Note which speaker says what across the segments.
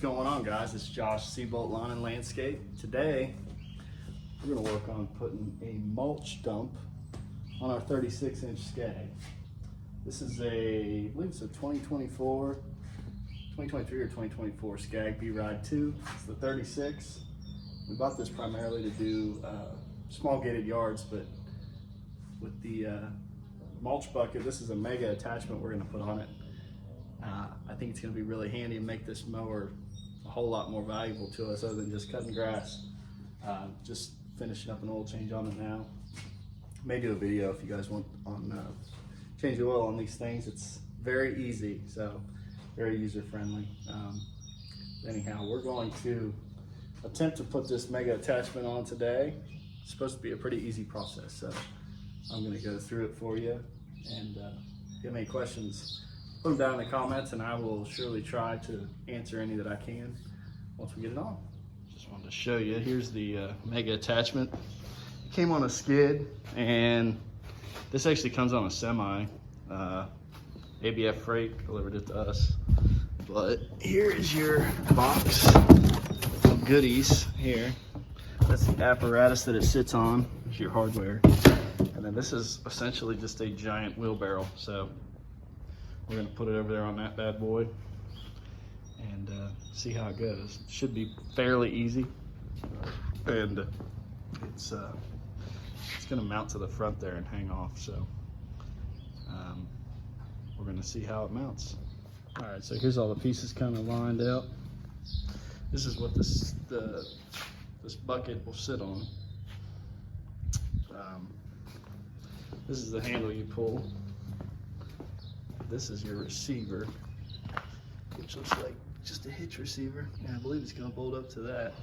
Speaker 1: going on, guys? It's Josh, Seabolt Lawn and Landscape. Today we're going to work on putting a mulch dump on our 36-inch Scag. This is I believe it's a 2023 or 2024 Scag V Ride 2. It's the 36. We bought this primarily to do small gated yards, but with the mulch bucket, this is a mega attachment we're going to put on it. I think it's going to be really handy and make this mower a whole lot more valuable to us other than just cutting grass. Just finishing up an oil change on it now. May do a video if you guys want on changing oil on these things. It's very easy, so very user friendly. Anyhow, we're going to attempt to put this mega attachment on today. It's supposed to be a pretty easy process, so I'm going to go through it for you. And if you have any questions, put them down in the comments and I will surely try to answer any that I can once we get it on. Just wanted to show you, here's the mega attachment. It came on a skid, and this actually comes on a semi. ABF Freight delivered it to us. But here is your box of goodies here. That's the apparatus that it sits on. It's your hardware. And then this is essentially just a giant wheelbarrow. So we're gonna put it over there on that bad boy and see how it goes. It should be fairly easy. And it's gonna mount to the front there and hang off. So we're gonna see how it mounts. All right, so here's all the pieces kind of lined out. This is what this bucket will sit on. This is the handle you pull. This is your receiver, which looks like just a hitch receiver. Yeah, I believe it's gonna bolt up to that.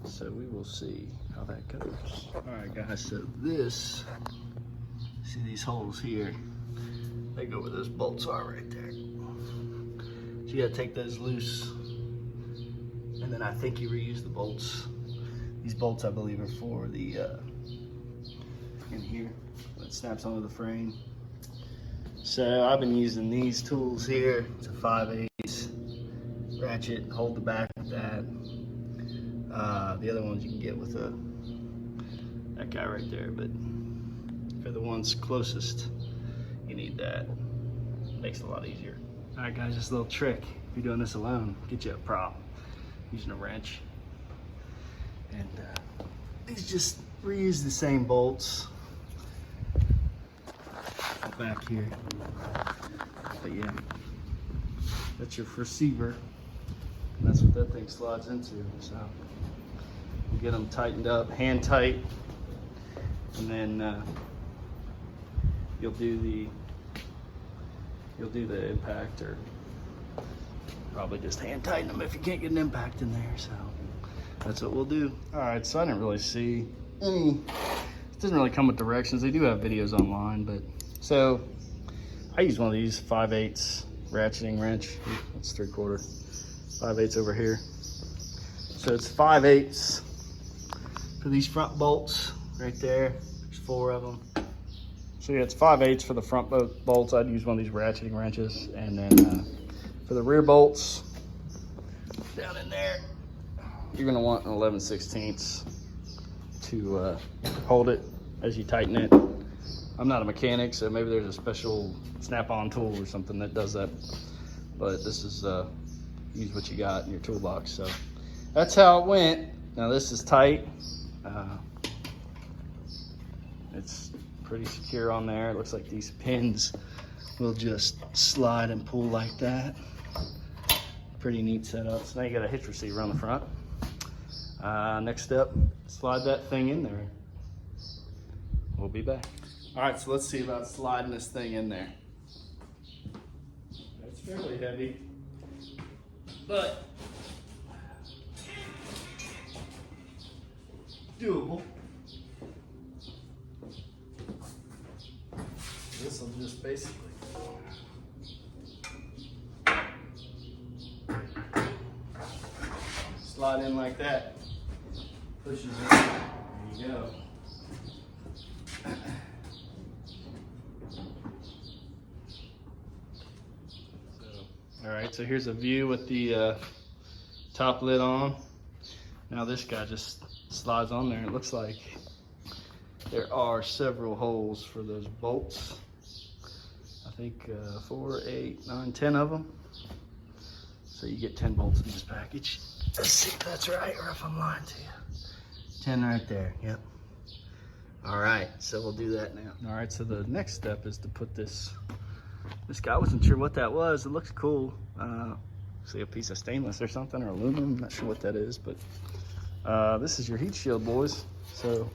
Speaker 1: So we will see how that goes. All right, guys, so this, see these holes here? They go where those bolts are right there. So you gotta take those loose. And then I think you reuse the bolts. These bolts, I believe, are for the, in here, that snaps onto the frame. So I've been using these tools here. It's a 5/8 ratchet, hold the back with that. The other ones you can get with that guy right there, but for the ones closest, you need that. Makes it a lot easier. All right, guys, just a little trick. If you're doing this alone, get you a prop using a wrench. And these just reuse the same bolts back here. But yeah, that's your receiver. And that's what that thing slides into. So you get them tightened up, hand tight, and then you'll do the impact, or probably just hand tighten them if you can't get an impact in there. So that's what we'll do. All right, so I didn't really see any, it doesn't really come with directions. They do have videos online, but so I use one of these 5/8 ratcheting wrench. That's 3/4, 5/8 over here. So it's 5/8 for these front bolts right there. There's 4 of them. So yeah, it's 5/8 for the front bolts. I'd use one of these ratcheting wrenches. And then for the rear bolts, down in there, you're gonna want an 11/16 to hold it as you tighten it. I'm not a mechanic, so maybe there's a special snap-on tool or something that does that. But this is, use what you got in your toolbox. So that's how it went. Now this is tight. It's pretty secure on there. It looks like these pins will just slide and pull like that. Pretty neat setup. So now you got a hitch receiver on the front. Next step, slide that thing in there. We'll be back. All right, so let's see about sliding this thing in there. It's fairly heavy, but doable. This will just basically slide in like that. Pushes in. There you go. All right, so here's a view with the top lid on. Now this guy just slides on there. It looks like there are several holes for those bolts. I think 4, 8, 9, 10 of them. So you get 10 bolts in this package. Let's see if that's right or if I'm lying to you. 10 right there, yep. All right, so we'll do that now. All right, so the next step is to put this guy, I wasn't sure what that was. It looks cool. See a piece of stainless or something, or aluminum, I'm not sure what that is, but this is your heat shield, boys. So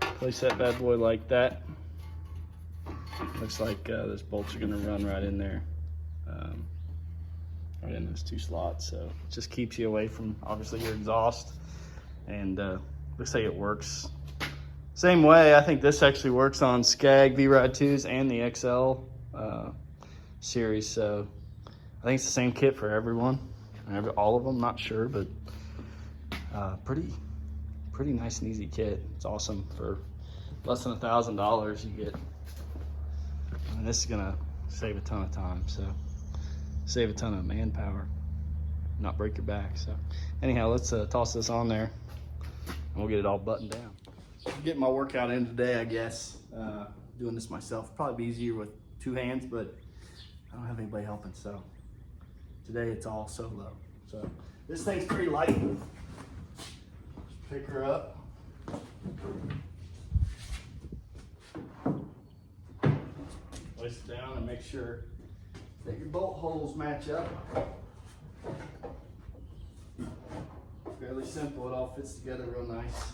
Speaker 1: place that bad boy like that. Looks like those bolts are gonna run right in there. Right in those 2 slots, so it just keeps you away from obviously your exhaust, and looks like it works same way. I think this actually works on Scag V Ride 2s and the XL series, so I think it's the same kit for everyone, all of them, not sure, but pretty nice and easy kit. It's awesome. For less than $1,000 you get, and this is gonna save a ton of time, so save a ton of manpower, not break your back. So anyhow, let's toss this on there and we'll get it all buttoned down. Getting my workout in today, I guess. Doing this myself, probably be easier with 2 hands, but I don't have anybody helping, so today it's all solo. So this thing's pretty light. Just pick her up. Place it down and make sure that your bolt holes match up. Fairly simple, it all fits together real nice.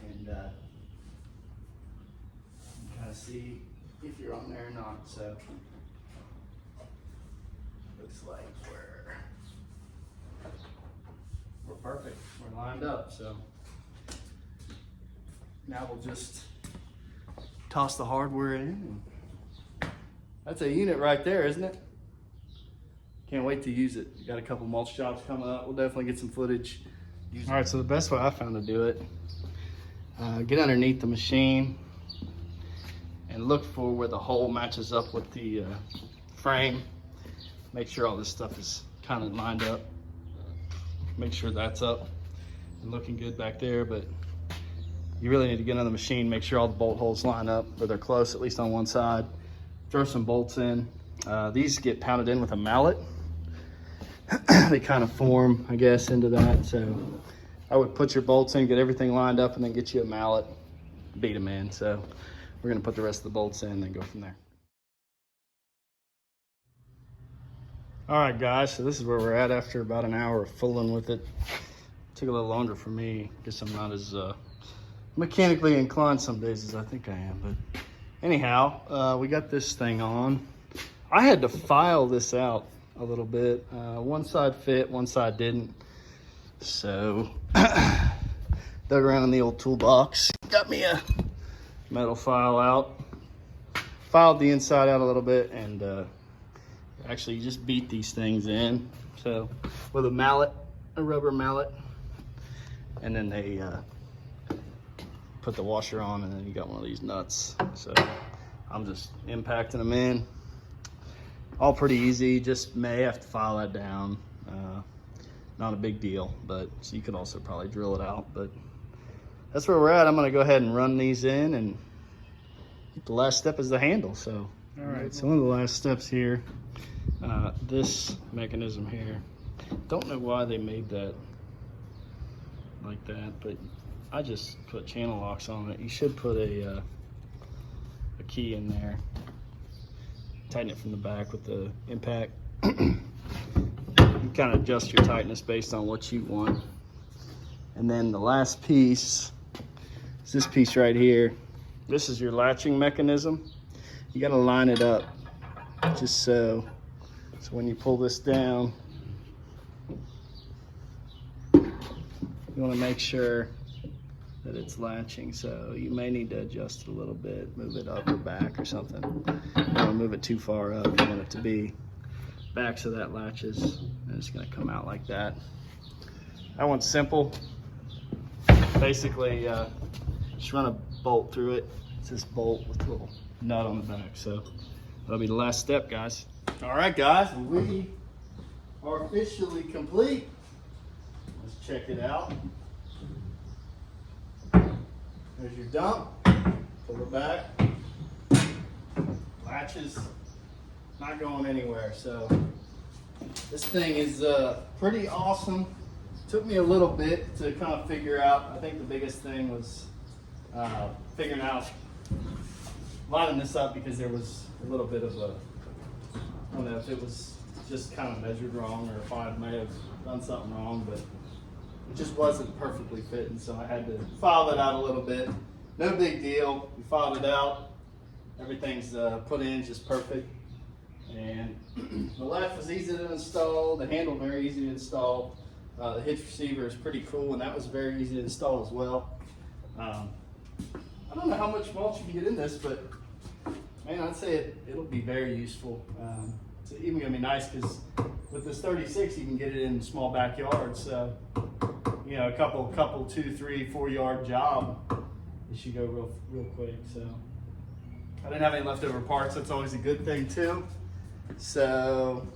Speaker 1: And you kind of see if you're on there or not. So looks like we're perfect. We're lined up. So now we'll just toss the hardware in. And that's a unit right there, isn't it? Can't wait to use it. Got a couple mulch jobs coming up. We'll definitely get some footage. All right, so the best way I found to do it, get underneath the machine and look for where the hole matches up with the frame. Make sure all this stuff is kind of lined up. Make sure that's up and looking good back there, but you really need to get on the machine, make sure all the bolt holes line up, or they're close, at least on one side. Throw some bolts in. These get pounded in with a mallet. They kind of form, I guess, into that. So I would put your bolts in, get everything lined up, and then get you a mallet, beat them in. So we're gonna put the rest of the bolts in and then go from there. All right, guys, so this is where we're at after about an hour of fooling with it. Took a little longer for me. Guess I'm not as mechanically inclined some days as I think I am, but anyhow, we got this thing on. I had to file this out a little bit. One side fit, one side didn't. So dug around in the old toolbox, got me a metal file out, filed the inside out a little bit, and actually you just beat these things in. So with a mallet, a rubber mallet, and then they put the washer on, and then you got one of these nuts. So I'm just impacting them in. All pretty easy, just may have to file that down. Not a big deal, but so you could also probably drill it out, but that's where we're at. I'm gonna go ahead and run these in, and the last step is the handle. So, all right, so one of the last steps here, this mechanism here, don't know why they made that like that, but I just put channel locks on it. You should put a key in there. Tighten it from the back with the impact. You kind of adjust your tightness based on what you want. And then the last piece is this piece right here. This is your latching mechanism. You got to line it up just so when you pull this down, you want to make sure that it's latching. So you may need to adjust it a little bit, move it up or back or something. You don't want to move it too far up. You want it to be back so that latches, and it's going to come out like that. That one's simple. Basically, just run a bolt through it. It's this bolt with a little nut on the back. So that'll be the last step, guys. All right, guys, we are officially complete. check it out. There's your dump. Pull it back. Latches not going anywhere. So this thing is pretty awesome. Took me a little bit to kind of figure out. I think the biggest thing was figuring out lining this up, because there was a little bit of a, I don't know if it was just kind of measured wrong or if I may have done something wrong, but it just wasn't perfectly fitting, so I had to file it out a little bit. No big deal. We filed it out. Everything's put in just perfect. And the latch was easy to install. The handle very easy to install. The hitch receiver is pretty cool, and that was very easy to install as well. I don't know how much mulch you can get in this, but man, I'd say it'll be very useful. It's even gonna be nice because with this 36, you can get it in small backyards. So, you know, a couple 2, 3, 4 yard job, it should go real quick. So, I didn't have any leftover parts. That's always a good thing too. So,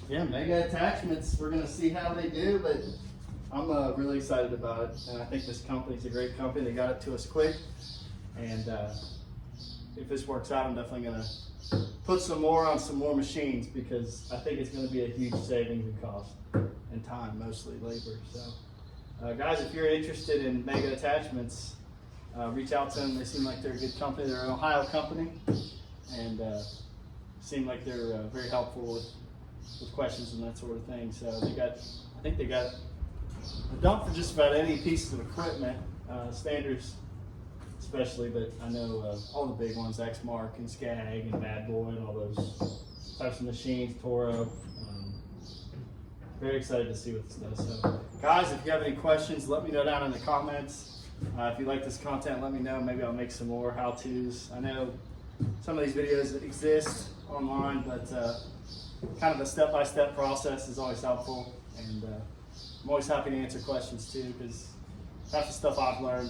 Speaker 1: yeah, Mega Attachments. We're gonna see how they do, but I'm really excited about it, and I think this company's a great company. They got it to us quick, and if this works out, I'm definitely gonna put some more on some more machines, because I think it's gonna be a huge savings in cost and time, mostly labor. So, guys, if you're interested in Mega Attachments, reach out to them. They seem like they're a good company. They're an Ohio company, and seem like they're very helpful with questions and that sort of thing. So I think they got a dump for just about any pieces of equipment, standards especially, but I know all the big ones, X-Mark and Scag and Bad Boy and all those types of machines, Toro. Very excited to see what this does. So, guys, if you have any questions, let me know down in the comments. If you like this content, let me know. Maybe I'll make some more how-tos. I know some of these videos exist online, but kind of a step-by-step process is always helpful, and I'm always happy to answer questions too, because that's the stuff I've learned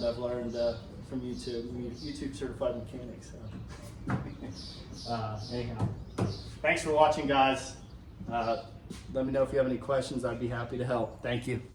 Speaker 1: from YouTube certified mechanic. So anyhow, thanks for watching, guys. Let me know if you have any questions. I'd be happy to help. Thank you.